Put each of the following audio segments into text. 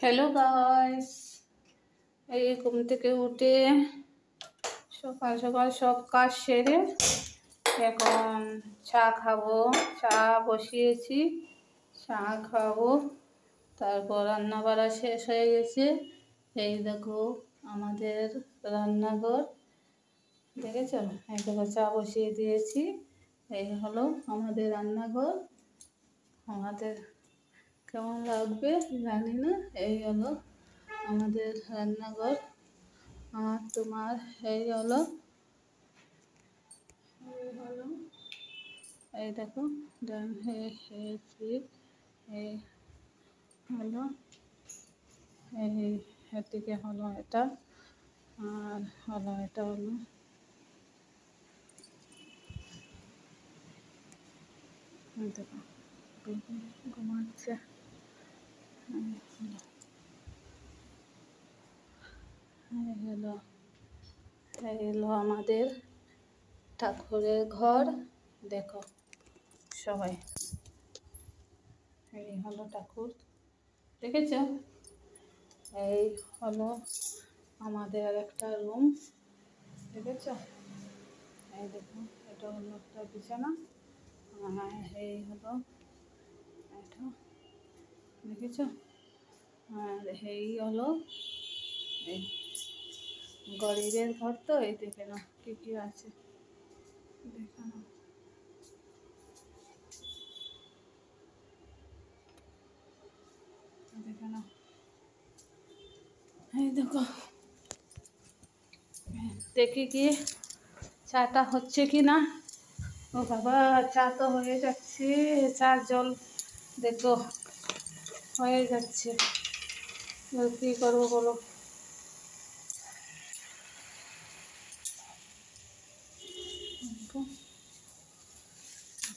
Hello guys, এই ঘুম থেকে উঠে সকাল সকাল সব কাজ সেরে এখন চা খাবো। চা বসিয়েছি, চা খাবো। তারপর রান্না বাড়া শেষ হয়ে গেছে। এই দেখো আমাদের রান্নাঘর, দেখেছো? এই দেখো চা বসিয়ে দিয়েছি। এই হলো আমাদের রান্নাঘর। আমাদের কেমন লাগবে জানি না। এই হলো আমাদের রান্নাঘর। আর তোমার এই হলো এই দেখো এই হলো এই এদিকে হলো এটা, আর হলো এটা হলো দেখো ঘুমাচ্ছে। এই হলো আমাদের ঠাকুরের ঘর। দেখো সবাই, এই হলো ঠাকুর, দেখেছ? এই হলো আমাদের আর একটা রুম, দেখেছ? এই দেখো এটা হলো একটা বিছানা। এই হলো এটা, দেখেছ? আর এই হলো এই গরিবের ঘর। তো এই দেখে নাও কি কি আছে, দেখে নাও। দেখে নাও, এই দেখো। দেখি কি চাটা হচ্ছে কি না। ও বাবা, চা তো হয়ে যাচ্ছে। চার জল দেখো হয়ে যাচ্ছে। কী করবো বলো?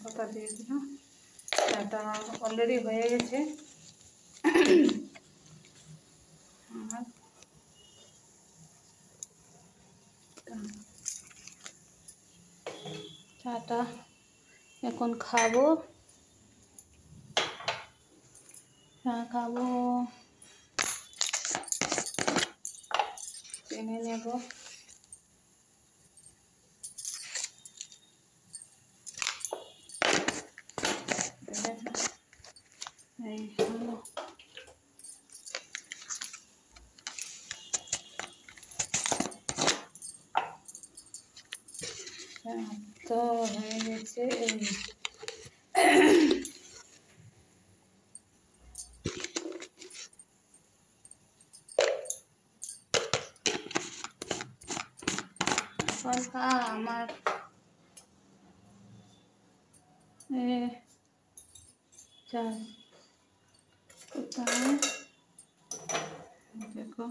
কথা দিয়ে দিলাম, চাটা অলরেডি হয়ে গেছে। আর চাটা এখন খাবো, চা খাবো, চিনি নেব। এই হলো তো হয়ে গেছে। আমার চা কোথায় দেখো।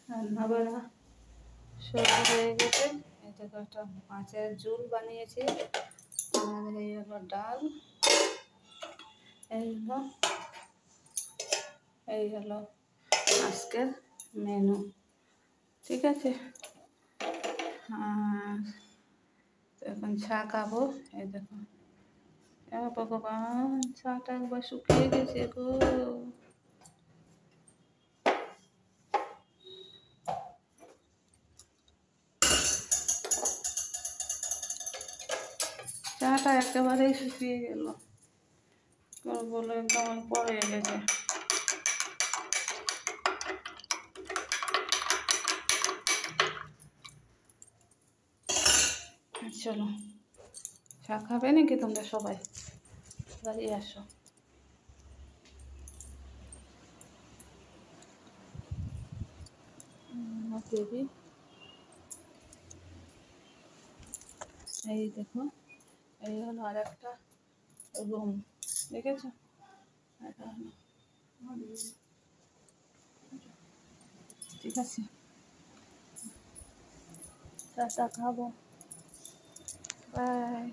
রান্না বাড়া শুরু হয়ে গেছে। এই দেখো একটা মাছের ঝোল বানিয়েছি। আর এই হলো ডাল। এই হলো আজকের মেনু, ঠিক আছে? আর এখন চা খাবো। এই দেখো, ভগবান, চাটা একবার শুকিয়ে গেছে গো। চাটা একেবারেই শুকিয়ে গেল, বলে একদম পড়ে গেছে। চলো, চা খাবে নাকি তোমরা সবাই? দাঁড়িয়ে আসো। দেবী, এই দেখো, এই হলো আর একটা রুম, দেখেছো? এটা হলো, ঠিক আছে? চাটা খাবো, বাই।